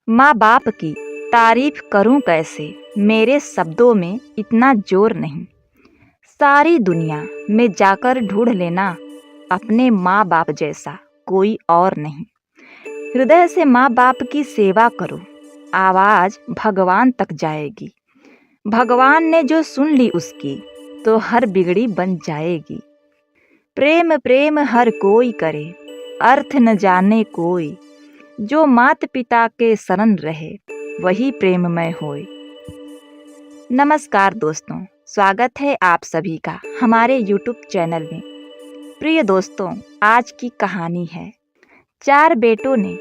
माँ बाप की तारीफ करूं कैसे, मेरे शब्दों में इतना जोर नहीं। सारी दुनिया में जाकर ढूंढ लेना, अपने माँ बाप जैसा कोई और नहीं। हृदय से माँ बाप की सेवा करो, आवाज भगवान तक जाएगी। भगवान ने जो सुन ली उसकी, तो हर बिगड़ी बन जाएगी। प्रेम प्रेम हर कोई करे, अर्थ न जाने कोई। जो मात पिता के शरण रहे, वही प्रेममय होए। नमस्कार दोस्तों, स्वागत है आप सभी का हमारे YouTube चैनल में। प्रिय दोस्तों, आज की कहानी है 4 बेटों ने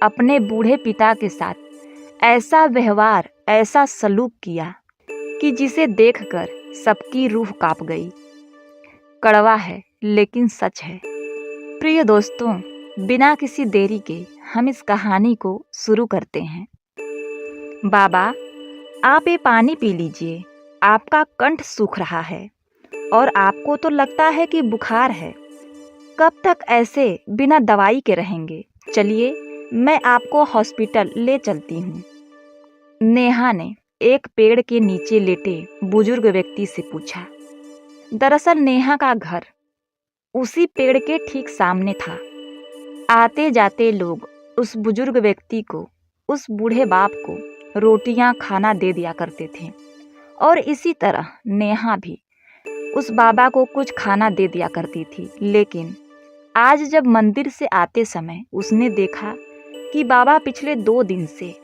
अपने बूढ़े पिता के साथ ऐसा व्यवहार, ऐसा सलूक किया कि जिसे देखकर सबकी रूह कांप गई। कड़वा है लेकिन सच है। प्रिय दोस्तों, बिना किसी देरी के हम इस कहानी को शुरू करते हैं। बाबा, आप ये पानी पी लीजिए, आपका कंठ सूख रहा है और आपको तो लगता है कि बुखार है। कब तक ऐसे बिना दवाई के रहेंगे? चलिए, मैं आपको हॉस्पिटल ले चलती हूँ। नेहा ने एक पेड़ के नीचे लेटे बुजुर्ग व्यक्ति से पूछा। दरअसल नेहा का घर उसी पेड़ के ठीक सामने था। आते जाते लोग उस बुजुर्ग व्यक्ति को, उस बूढ़े बाप को रोटियां खाना दे दिया करते थे और इसी तरह नेहा भी उस बाबा को कुछ खाना दे दिया करती थी। लेकिन आज जब मंदिर से आते समय उसने देखा कि बाबा पिछले 2 दिन से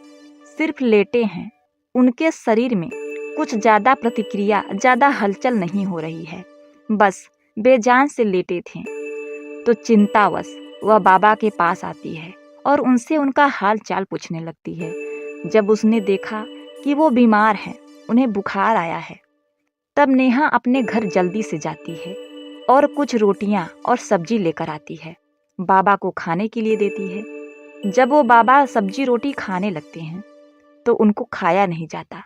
सिर्फ लेटे हैं। उनके शरीर में कुछ ज़्यादा प्रतिक्रिया, ज़्यादा हलचल नहीं हो रही है, बस बेजान से लेटे थे। तो चिंतावश वह बाबा के पास आती है और उनसे उनका हाल चाल पूछने लगती है। जब उसने देखा कि वो बीमार हैं, उन्हें बुखार आया है, तब नेहा अपने घर जल्दी से जाती है और कुछ रोटियां और सब्जी लेकर आती है। बाबा को खाने के लिए देती है। जब वो बाबा सब्जी रोटी खाने लगते हैं तो उनको खाया नहीं जाता,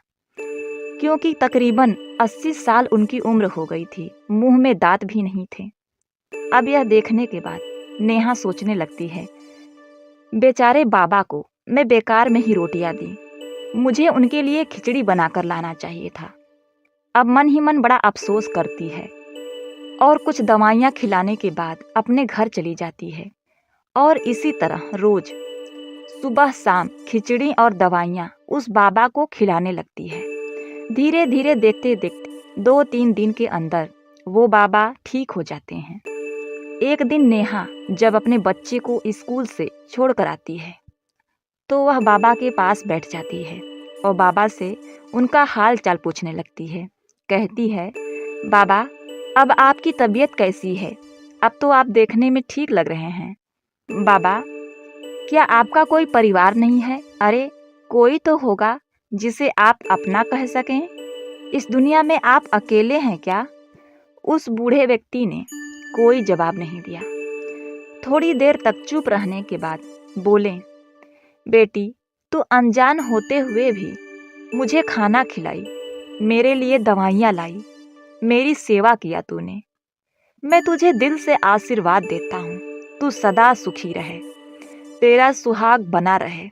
क्योंकि तकरीबन 80 साल उनकी उम्र हो गई थी। मुंह में दांत भी नहीं थे। अब यह देखने के बाद नेहा सोचने लगती है, बेचारे बाबा को मैं बेकार में ही रोटियां दी, मुझे उनके लिए खिचड़ी बनाकर लाना चाहिए था। अब मन ही मन बड़ा अफसोस करती है और कुछ दवाइयाँ खिलाने के बाद अपने घर चली जाती है। और इसी तरह रोज सुबह शाम खिचड़ी और दवाइयाँ उस बाबा को खिलाने लगती है। धीरे धीरे देखते देखते 2-3 दिन के अंदर वो बाबा ठीक हो जाते हैं। एक दिन नेहा जब अपने बच्चे को स्कूल से छोड़ कर आती है तो वह बाबा के पास बैठ जाती है और बाबा से उनका हाल चाल पूछने लगती है। कहती है, बाबा, अब आपकी तबीयत कैसी है? अब तो आप देखने में ठीक लग रहे हैं। बाबा, क्या आपका कोई परिवार नहीं है? अरे, कोई तो होगा जिसे आप अपना कह सकें। इस दुनिया में आप अकेले हैं क्या? उस बूढ़े व्यक्ति ने कोई जवाब नहीं दिया। थोड़ी देर तक चुप रहने के बाद बोले, बेटी, तू अनजान होते हुए भी मुझे खाना खिलाई, मेरे लिए दवाइयाँ लाई, मेरी सेवा किया तूने। मैं तुझे दिल से आशीर्वाद देता हूँ। तू सदा सुखी रहे, तेरा सुहाग बना रहे,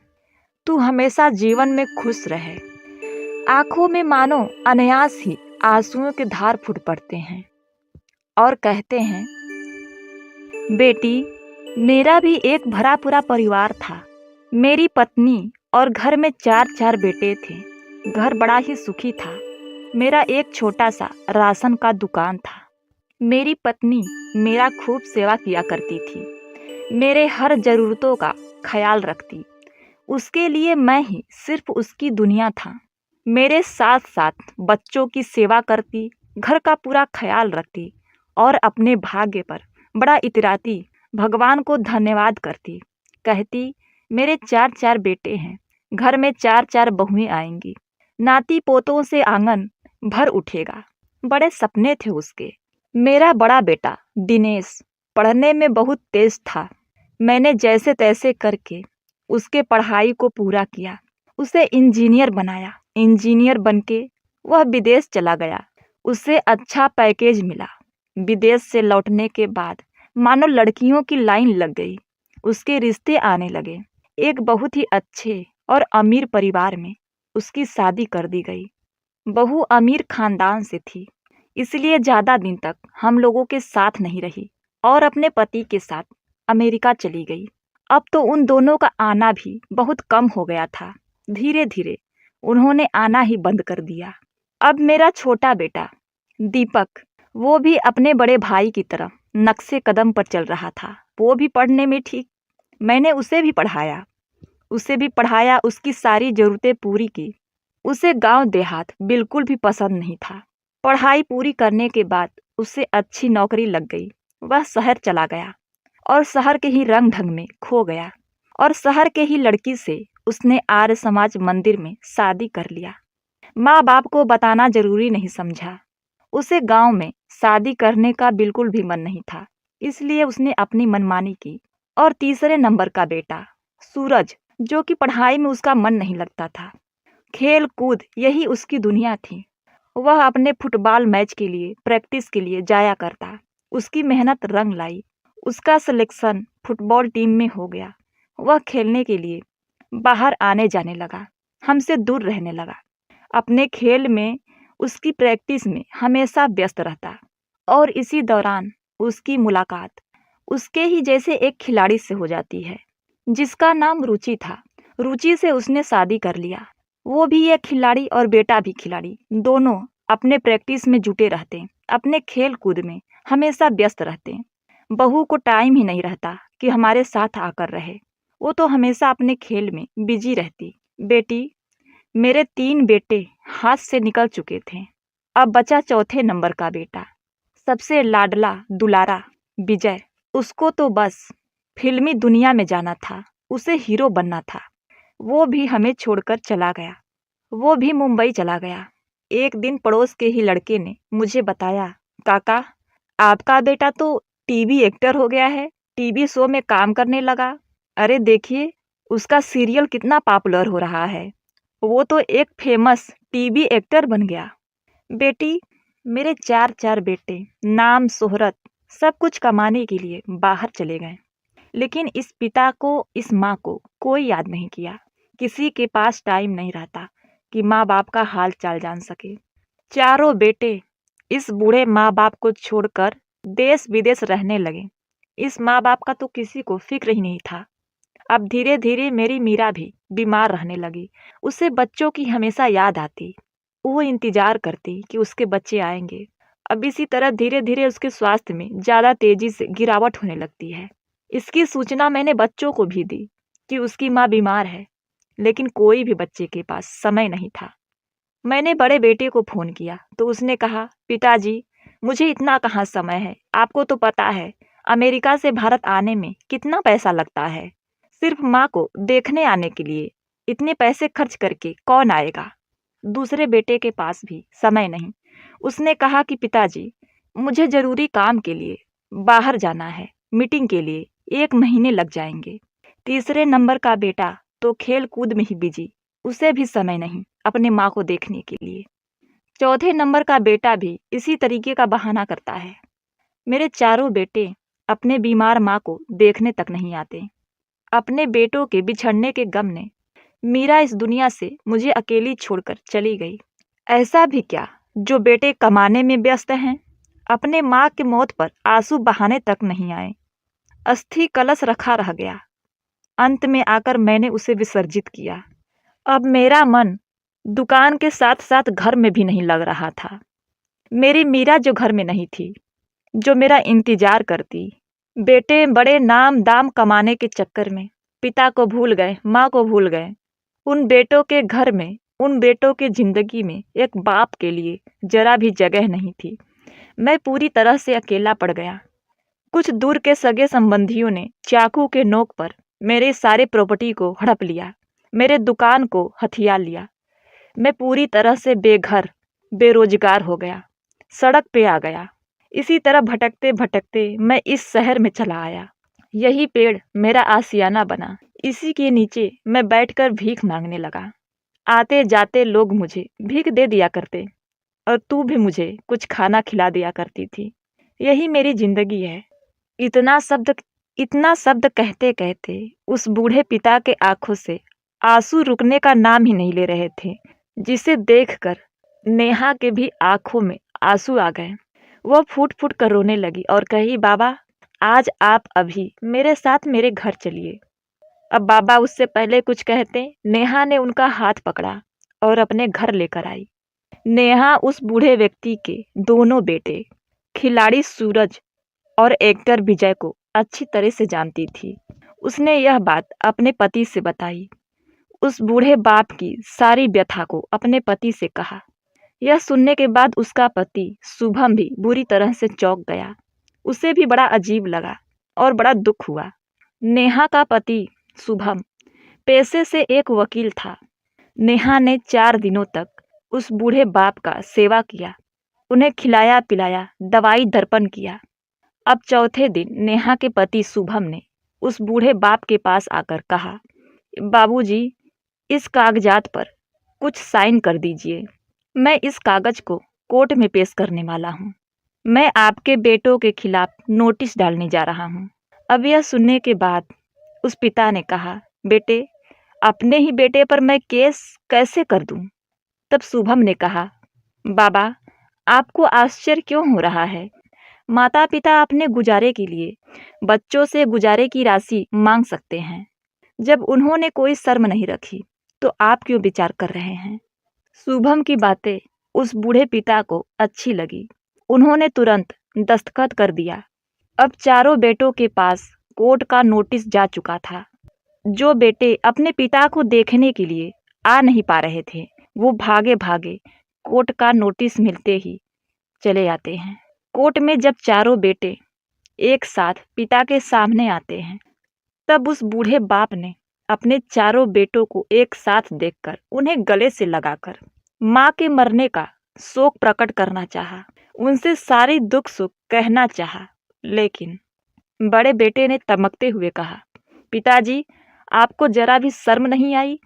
तू हमेशा जीवन में खुश रहे। आंखों में मानो अनायास ही आंसुओं के धार फूट पड़ते हैं और कहते हैं, बेटी, मेरा भी एक भरा पूरा परिवार था। मेरी पत्नी और घर में 4 बेटे थे। घर बड़ा ही सुखी था। मेरा एक छोटा सा राशन का दुकान था। मेरी पत्नी मेरा खूब सेवा किया करती थी, मेरे हर ज़रूरतों का ख्याल रखती। उसके लिए मैं ही सिर्फ उसकी दुनिया था। मेरे साथ साथ बच्चों की सेवा करती, घर का पूरा ख्याल रखती और अपने भाग्य पर बड़ा इतराती, भगवान को धन्यवाद करती। कहती, मेरे 4 बेटे हैं, घर में 4 बहुएं आएंगी, नाती पोतों से आंगन भर उठेगा। बड़े सपने थे उसके। मेरा बड़ा बेटा दिनेश पढ़ने में बहुत तेज था। मैंने जैसे तैसे करके उसके पढ़ाई को पूरा किया, उसे इंजीनियर बनाया। इंजीनियर बनके वह विदेश चला गया। उसे अच्छा पैकेज मिला। विदेश से लौटने के बाद मानो लड़कियों की लाइन लग गई। उसके रिश्ते आने लगे। एक बहुत ही अच्छे और अमीर परिवार में उसकी शादी कर दी गई। बहू अमीर खानदान से थी, इसलिए ज़्यादा दिन तक हम लोगों के साथ नहीं रही और अपने पति के साथ अमेरिका चली गई। अब तो उन दोनों का आना भी बहुत कम हो गया था। धीरे धीरे उन्होंने आना ही बंद कर दिया। अब मेरा छोटा बेटा दीपक, वो भी अपने बड़े भाई की तरह नक्शे कदम पर चल रहा था। वो भी पढ़ने में ठीक। मैंने उसे भी पढ़ाया, उसकी सारी ज़रूरतें पूरी की। उसे गांव देहात बिल्कुल भी पसंद नहीं था। पढ़ाई पूरी करने के बाद उसे अच्छी नौकरी लग गई। वह शहर चला गया और शहर के ही रंग ढंग में खो गया और शहर के ही लड़की से उसने आर्य समाज मंदिर में शादी कर लिया। माँ बाप को बताना जरूरी नहीं समझा। उसे गांव में शादी करने का बिल्कुल भी मन नहीं था, इसलिए उसने अपनी मनमानी की। और तीसरे नंबर का बेटा सूरज, जो कि पढ़ाई में उसका मन नहीं लगता था, खेल कूद यही उसकी दुनिया थी। वह अपने फुटबॉल मैच के लिए प्रैक्टिस के लिए जाया करता। उसकी मेहनत रंग लाई। उसका सिलेक्शन फुटबॉल टीम में हो गया। वह खेलने के लिए बाहर आने जाने लगा, हमसे दूर रहने लगा। अपने खेल में, उसकी प्रैक्टिस में हमेशा व्यस्त रहता। और इसी दौरान उसकी मुलाकात उसके ही जैसे एक खिलाड़ी से हो जाती है, जिसका नाम रुचि था। रुचि से उसने शादी कर लिया। वो भी एक खिलाड़ी और बेटा भी खिलाड़ी। दोनों अपने प्रैक्टिस में जुटे रहते, अपने खेल कूद में हमेशा व्यस्त रहते। बहू को टाइम ही नहीं रहता कि हमारे साथ आकर रहे। वो तो हमेशा अपने खेल में बिजी रहती। बेटी, मेरे 3 बेटे हाथ से निकल चुके थे। अब बचा चौथे नंबर का बेटा, सबसे लाडला दुलारा विजय। उसको तो बस फिल्मी दुनिया में जाना था, उसे हीरो बनना था। वो भी हमें छोड़कर चला गया। वो भी मुंबई चला गया। एक दिन पड़ोस के ही लड़के ने मुझे बताया, काका, आपका बेटा तो टीवी एक्टर हो गया है, टीवी शो में काम करने लगा। अरे देखिए, उसका सीरियल कितना पॉपुलर हो रहा है। वो तो एक फेमस टीवी एक्टर बन गया। बेटी, मेरे 4 बेटे नाम शोहरत सब कुछ कमाने के लिए बाहर चले गए, लेकिन इस पिता को, इस माँ को कोई याद नहीं किया। किसी के पास टाइम नहीं रहता कि माँ बाप का हाल चाल जान सके। चारों बेटे इस बूढ़े माँ बाप को छोड़कर देश विदेश रहने लगे। इस माँ बाप का तो किसी को फिक्र ही नहीं था। अब धीरे धीरे मेरी मीरा भी बीमार रहने लगी। उसे बच्चों की हमेशा याद आती। वो इंतजार करती कि उसके बच्चे आएंगे। अब इसी तरह धीरे धीरे उसके स्वास्थ्य में ज़्यादा तेजी से गिरावट होने लगती है। इसकी सूचना मैंने बच्चों को भी दी कि उसकी माँ बीमार है, लेकिन कोई भी बच्चे के पास समय नहीं था। मैंने बड़े बेटे को फ़ोन किया तो उसने कहा, पिताजी, मुझे इतना कहाँ समय है। आपको तो पता है अमेरिका से भारत आने में कितना पैसा लगता है। सिर्फ माँ को देखने आने के लिए इतने पैसे खर्च करके कौन आएगा। दूसरे बेटे के पास भी समय नहीं। उसने कहा कि पिताजी, मुझे ज़रूरी काम के लिए बाहर जाना है, मीटिंग के लिए 1 महीने लग जाएंगे। तीसरे नंबर का बेटा तो खेल कूद में ही बिजी, उसे भी समय नहीं अपने माँ को देखने के लिए। चौथे नंबर का बेटा भी इसी तरीके का बहाना करता है। मेरे चारों बेटे अपने बीमार माँ को देखने तक नहीं आते। अपने बेटों के बिछड़ने के गम ने मीरा इस दुनिया से मुझे अकेली छोड़कर चली गई। ऐसा भी क्या जो बेटे कमाने में व्यस्त हैं, अपने माँ की मौत पर आंसू बहाने तक नहीं आए। अस्थि कलश रखा रह गया। अंत में आकर मैंने उसे विसर्जित किया। अब मेरा मन दुकान के साथ साथ घर में भी नहीं लग रहा था। मेरी मीरा जो घर में नहीं थी, जो मेरा इंतजार करती। बेटे बड़े नाम दाम कमाने के चक्कर में पिता को भूल गए, माँ को भूल गए। उन बेटों के घर में, उन बेटों की जिंदगी में एक बाप के लिए जरा भी जगह नहीं थी। मैं पूरी तरह से अकेला पड़ गया। कुछ दूर के सगे संबंधियों ने चाकू के नोक पर मेरे सारे प्रॉपर्टी को हड़प लिया, मेरे दुकान को हथिया लिया। मैं पूरी तरह से बेघर, बेरोजगार हो गया, सड़क पे आ गया। इसी तरह भटकते भटकते मैं इस शहर में चला आया। यही पेड़ मेरा आशियाना बना। इसी के नीचे मैं बैठकर भीख मांगने लगा। आते जाते लोग मुझे भीख दे दिया करते और तू भी मुझे कुछ खाना खिला दिया करती थी। यही मेरी जिंदगी है। इतना शब्द कहते कहते उस बूढ़े पिता के आंखों से आंसू रुकने का नाम ही नहीं ले रहे थे, जिसे देखकर नेहा के भी आंखों में आंसू आ गए। वह फूट फूट कर रोने लगी और कही, बाबा आज आप अभी मेरे साथ मेरे घर चलिए। अब बाबा उससे पहले कुछ कहते, नेहा ने उनका हाथ पकड़ा और अपने घर लेकर आई। नेहा उस बूढ़े व्यक्ति के दोनों बेटे, खिलाड़ी सूरज और एक्टर विजय को अच्छी तरह से जानती थी। उसने यह बात अपने पति से बताई। उस बूढ़े बाप की सारी व्यथा को अपने पति से कहा। यह सुनने के बाद उसका पति शुभम भी बुरी तरह से चौंक गया। उसे भी बड़ा अजीब लगा और बड़ा दुख हुआ। नेहा का पति शुभम पेशे से एक वकील था। नेहा ने 4 दिनों तक उस बूढ़े बाप का सेवा किया, उन्हें खिलाया पिलाया, दवाई दर्पण किया। अब चौथे दिन नेहा के पति शुभम ने उस बूढ़े बाप के पास आकर कहा, बाबूजी, इस कागजात पर कुछ साइन कर दीजिए। मैं इस कागज को कोर्ट में पेश करने वाला हूँ। मैं आपके बेटों के खिलाफ नोटिस डालने जा रहा हूँ। अब यह सुनने के बाद उस पिता ने कहा, बेटे, अपने ही बेटे पर मैं केस कैसे कर दूँ? तब शुभम ने कहा, बाबा, आपको आश्चर्य क्यों हो रहा है? माता पिता अपने गुजारे के लिए बच्चों से गुजारे की राशि मांग सकते हैं। जब उन्होंने कोई शर्म नहीं रखी तो आप क्यों विचार कर रहे हैं? शुभम की बातें उस बूढ़े पिता को अच्छी लगी। उन्होंने तुरंत दस्तखत कर दिया। अब चारों बेटों के पास कोर्ट का नोटिस जा चुका था। जो बेटे अपने पिता को देखने के लिए आ नहीं पा रहे थे, वो भागे भागे कोर्ट का नोटिस मिलते ही चले आते हैं। कोर्ट में जब चारों बेटे एक साथ पिता के सामने आते हैं, तब उस बूढ़े बाप ने अपने चारों बेटों को एक साथ देखकर उन्हें गले से लगाकर माँ के मरने का शोक प्रकट करना चाहा, उनसे सारी दुख सुख कहना चाहा। लेकिन बड़े बेटे ने तमकते हुए कहा, पिताजी, आपको जरा भी शर्म नहीं आई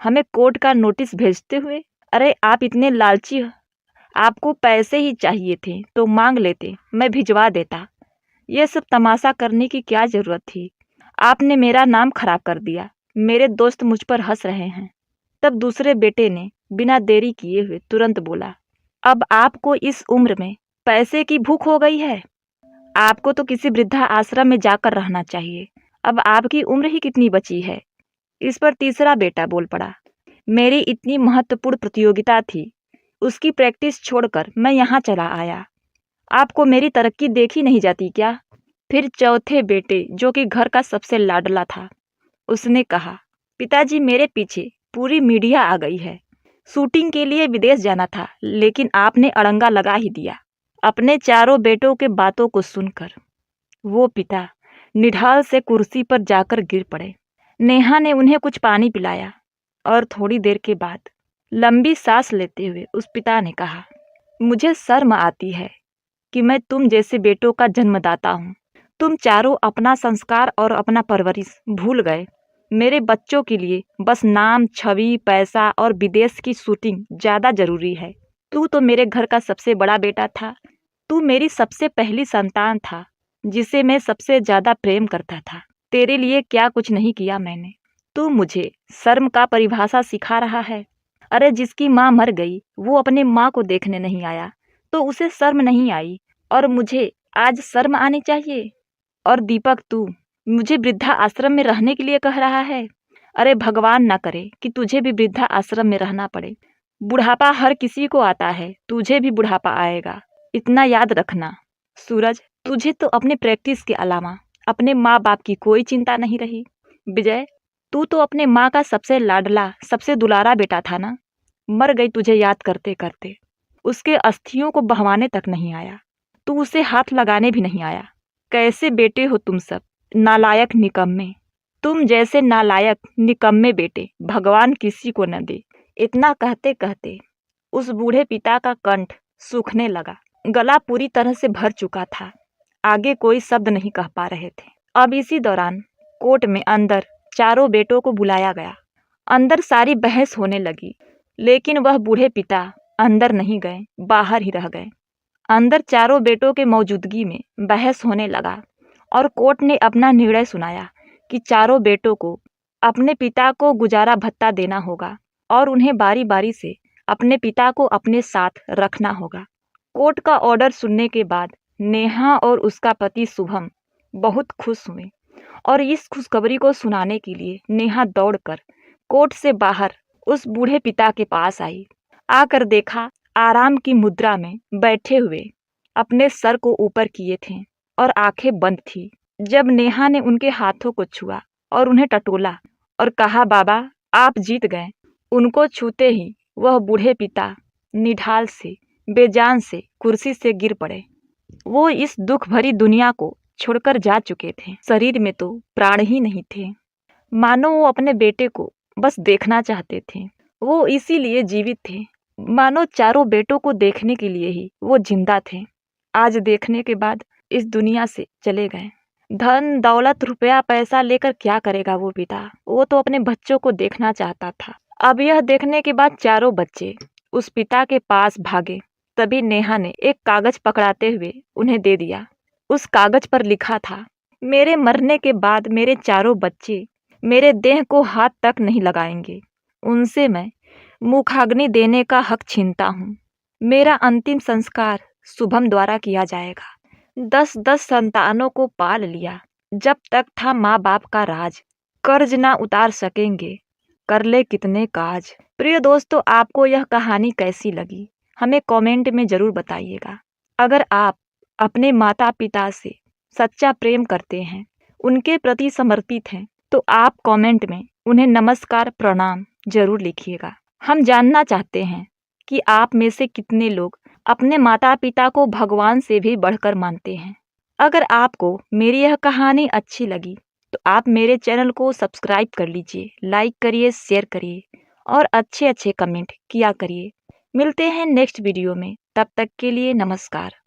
हमें कोर्ट का नोटिस भेजते हुए? अरे आप इतने लालची हो, आपको पैसे ही चाहिए थे तो मांग लेते, मैं भिजवा देता। ये सब तमाशा करने की क्या जरूरत थी? आपने मेरा नाम खराब कर दिया। मेरे दोस्त मुझ पर हंस रहे हैं। तब दूसरे बेटे ने बिना देरी किए हुए तुरंत बोला, अब आपको इस उम्र में पैसे की भूख हो गई है? आपको तो किसी वृद्धा आश्रम में जाकर रहना चाहिए। अब आपकी उम्र ही कितनी बची है? इस पर तीसरा बेटा बोल पड़ा, मेरी इतनी महत्वपूर्ण प्रतियोगिता थी, उसकी प्रैक्टिस छोड़कर मैं यहाँ चला आया। आपको मेरी तरक्की देखी नहीं जाती क्या? फिर चौथे बेटे, जो कि घर का सबसे लाडला था, उसने कहा, पिताजी, मेरे पीछे पूरी मीडिया आ गई है। शूटिंग के लिए विदेश जाना था, लेकिन आपने अड़ंगा लगा ही दिया। अपने चारों बेटों के बातों को सुनकर वो पिता निढाल से कुर्सी पर जाकर गिर पड़े। नेहा ने उन्हें कुछ पानी पिलाया और थोड़ी देर के बाद लंबी सांस लेते हुए उस पिता ने कहा, मुझे शर्म आती है कि मैं तुम जैसे बेटों का जन्मदाता हूँ। तुम चारों अपना संस्कार और अपना परवरिश भूल गए। मेरे बच्चों के लिए बस नाम, छवि, पैसा और विदेश की शूटिंग ज़्यादा जरूरी है। तू तो मेरे घर का सबसे बड़ा बेटा था। तू मेरी सबसे पहली संतान था, जिसे मैं सबसे ज़्यादा प्रेम करता था। तेरे लिए क्या कुछ नहीं किया मैंने। तू मुझे शर्म का परिभाषा सिखा रहा है? अरे जिसकी माँ मर गई वो अपने माँ को देखने नहीं आया तो उसे शर्म नहीं आई, और मुझे आज शर्म आनी चाहिए? और दीपक, तू मुझे वृद्धा आश्रम में रहने के लिए कह रहा है? अरे भगवान ना करे कि तुझे भी वृद्धा आश्रम में रहना पड़े। बुढ़ापा हर किसी को आता है, तुझे भी बुढ़ापा आएगा, इतना याद रखना। सूरज, तुझे तो अपने प्रैक्टिस के अलावा अपने माँ बाप की कोई चिंता नहीं रही। विजय, तू तो अपने माँ का सबसे लाडला, सबसे दुलारा बेटा था ना। मर गई तुझे याद करते करते। उसके अस्थियों को बहवाने तक नहीं आया, तू उसे हाथ लगाने भी नहीं आया। कैसे बेटे हो तुम सब, नालायक निकम्मे। तुम जैसे नालायक निकम्मे बेटे भगवान किसी को न दे। इतना कहते कहते उस बूढ़े पिता का कंठ सूखने लगा, गला पूरी तरह से भर चुका था, आगे कोई शब्द नहीं कह पा रहे थे। अब इसी दौरान कोर्ट में अंदर चारों बेटों को बुलाया गया। अंदर सारी बहस होने लगी, लेकिन वह बूढ़े पिता अंदर नहीं गए, बाहर ही रह गए। अंदर चारों बेटों के मौजूदगी में बहस होने लगा और कोर्ट ने अपना निर्णय सुनाया कि चारों बेटों को अपने पिता को गुजारा भत्ता देना होगा और उन्हें बारी बारी से अपने पिता को अपने साथ रखना होगा। कोर्ट का ऑर्डर सुनने के बाद नेहा और उसका पति शुभम बहुत खुश हुए और इस खुशखबरी को सुनाने के लिए नेहा दौड़कर कोर्ट से बाहर उस बूढ़े पिता के पास आई। आकर देखा आराम की मुद्रा में बैठे हुए, अपने सर को ऊपर किए थे और आंखें बंद थी। जब नेहा ने उनके हाथों को छुआ और उन्हें टटोला और कहा, बाबा आप जीत गए, उनको छूते ही वह बूढ़े पिता निढाल से बेजान से कुर्सी से गिर पड़े। वो इस दुख भरी दुनिया को छोड़कर जा चुके थे। शरीर में तो प्राण ही नहीं थे। मानो वो अपने बेटे को बस देखना चाहते थे। वो इसीलिए जीवित थे। मानो चारों बेटों को देखने के लिए ही वो जिंदा थे। आज देखने के बाद इस दुनिया से चले गए। धन दौलत रुपया पैसा लेकर क्या करेगा वो पिता? वो तो अपने बच्चों को देखना चाहता था। अब यह देखने के बाद चारों बच्चे उस पिता के पास भागे। तभी नेहा ने एक कागज पकड़ाते हुए उन्हें दे दिया। उस कागज पर लिखा था, मेरे मरने के बाद मेरे चारों बच्चे मेरे देह को हाथ तक नहीं लगाएंगे। उनसे मैं मुखाग्नि देने का हक छीनता हूँ। मेरा अंतिम संस्कार शुभम द्वारा किया जाएगा। 10-10 संतानों को पाल लिया। जब तक था माँ बाप का राज, कर्ज ना उतार सकेंगे, कर ले कितने काज। प्रिय दोस्तों, आपको यह कहानी कैसी लगी हमें कमेंट में ज़रूर बताइएगा। अगर आप अपने माता पिता से सच्चा प्रेम करते हैं, उनके प्रति समर्पित हैं, तो आप कमेंट में उन्हें नमस्कार प्रणाम जरूर लिखिएगा। हम जानना चाहते हैं कि आप में से कितने लोग अपने माता पिता को भगवान से भी बढ़कर मानते हैं। अगर आपको मेरी यह कहानी अच्छी लगी तो आप मेरे चैनल को सब्सक्राइब कर लीजिए, लाइक करिए, शेयर करिए और अच्छे अच्छे कमेंट किया करिए। मिलते हैं नेक्स्ट वीडियो में, तब तक के लिए नमस्कार।